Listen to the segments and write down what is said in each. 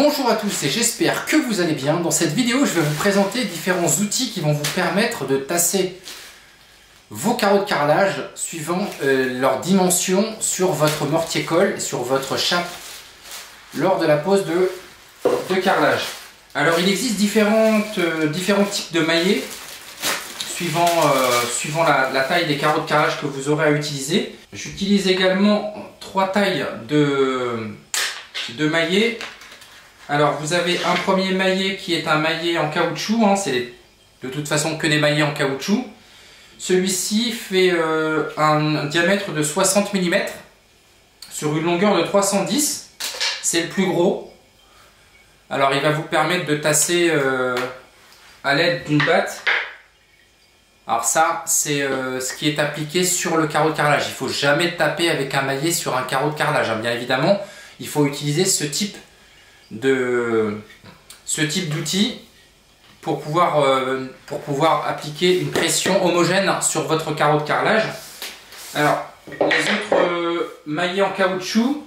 Bonjour à tous et j'espère que vous allez bien. Dans cette vidéo, je vais vous présenter différents outils qui vont vous permettre de tasser vos carreaux de carrelage suivant leur dimension sur votre mortier-colle et sur votre chape lors de la pose de carrelage. Alors il existe différents types de maillets suivant la taille des carreaux de carrelage que vous aurez à utiliser. J'utilise également 3 tailles de maillets. Alors vous avez un premier maillet qui est un maillet en caoutchouc, hein, c'est de toute façon que des maillets en caoutchouc. Celui-ci fait un diamètre de 60 mm sur une longueur de 310, c'est le plus gros. Alors il va vous permettre de tasser à l'aide d'une batte. Alors ça c'est ce qui est appliqué sur le carreau de carrelage. Il ne faut jamais taper avec un maillet sur un carreau de carrelage, hein. Bien évidemment il faut utiliser ce type d'outil pour pouvoir appliquer une pression homogène sur votre carreau de carrelage. Alors les autres maillets en caoutchouc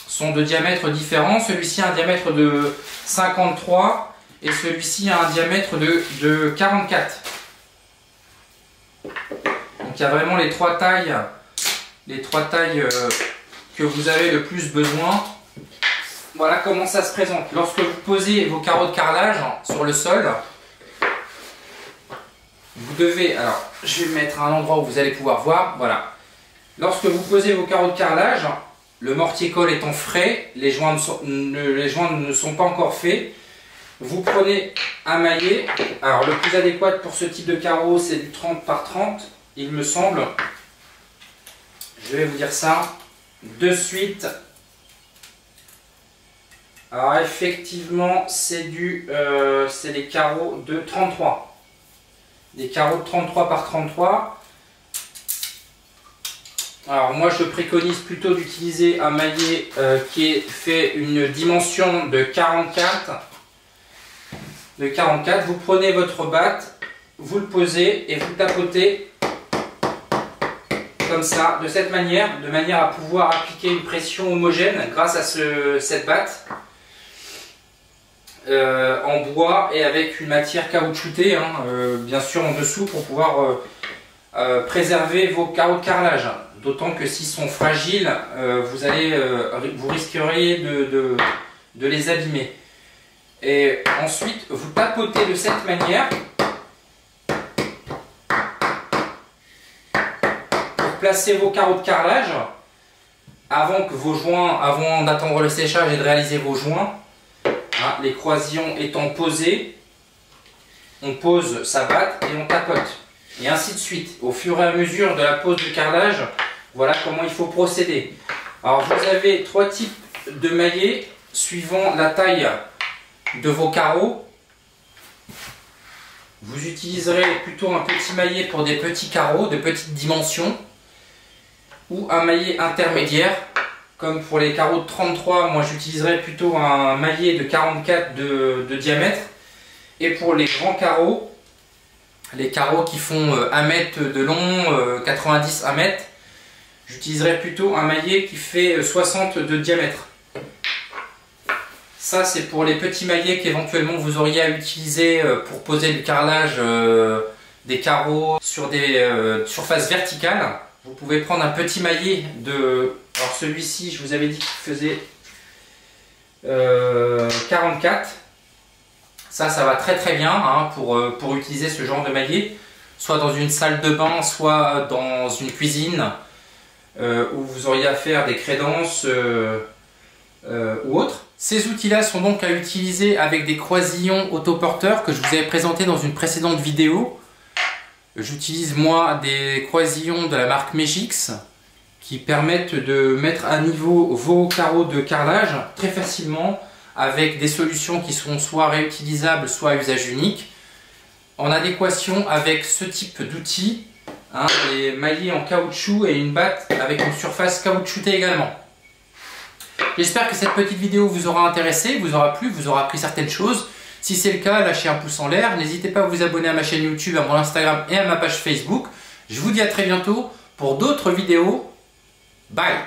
sont de diamètres différents. Celui-ci a un diamètre de 53 et celui-ci a un diamètre de 44. Donc il y a vraiment les trois tailles que vous avez le plus besoin. Voilà comment ça se présente. Lorsque vous posez vos carreaux de carrelage sur le sol, vous devez, alors je vais me mettre à un endroit où vous allez pouvoir voir, voilà. Lorsque vous posez vos carreaux de carrelage, le mortier-colle étant frais, les joints ne sont pas encore faits, vous prenez un maillet. Alors le plus adéquat pour ce type de carreau c'est du 30 par 30, il me semble. Je vais vous dire ça de suite. Alors effectivement c'est des carreaux de 33. Des carreaux de 33 par 33. Alors moi je préconise plutôt d'utiliser un maillet qui est fait une dimension de 44. Vous prenez votre batte, vous le posez et vous tapotez comme ça, de cette manière, de manière à pouvoir appliquer une pression homogène grâce à cette batte. En bois et avec une matière caoutchoutée, hein, bien sûr en dessous pour pouvoir préserver vos carreaux de carrelage. D'autant que s'ils sont fragiles, vous risqueriez de les abîmer. Et ensuite, vous tapotez de cette manière pour placer vos carreaux de carrelage avant d'attendre le séchage et de réaliser vos joints. Les croisillons étant posés, on pose sa batte et on tapote. Et ainsi de suite. Au fur et à mesure de la pose du carrelage, voilà comment il faut procéder. Alors vous avez 3 types de maillets suivant la taille de vos carreaux. Vous utiliserez plutôt un petit maillet pour des petits carreaux de petite dimension ou un maillet intermédiaire. Comme pour les carreaux de 33, moi j'utiliserai plutôt un maillet de 44 de diamètre. Et pour les grands carreaux, les carreaux qui font 1 mètre de long, 90 1 mètre, j'utiliserai plutôt un maillet qui fait 60 de diamètre. Ça c'est pour les petits maillets qu'éventuellement vous auriez à utiliser pour poser le carrelage des carreaux sur des surfaces verticales. Vous pouvez prendre un petit maillet de... Alors celui-ci, je vous avais dit qu'il faisait 44. Ça va très très bien, hein, pour utiliser ce genre de maillet. Soit dans une salle de bain, soit dans une cuisine où vous auriez à faire des crédences ou autres. Ces outils-là sont donc à utiliser avec des croisillons autoporteurs que je vous avais présenté dans une précédente vidéo. J'utilise moi des croisillons de la marque Megix qui permettent de mettre à niveau vos carreaux de carrelage très facilement avec des solutions qui seront soit réutilisables soit à usage unique en adéquation avec ce type d'outils, hein, des maillets en caoutchouc et une batte avec une surface caoutchoutée également. J'espère que cette petite vidéo vous aura intéressé, vous aura plu, vous aura appris certaines choses. Si c'est le cas, lâchez un pouce en l'air, n'hésitez pas à vous abonner à ma chaîne YouTube, à mon Instagram et à ma page Facebook. Je vous dis à très bientôt pour d'autres vidéos. Bye!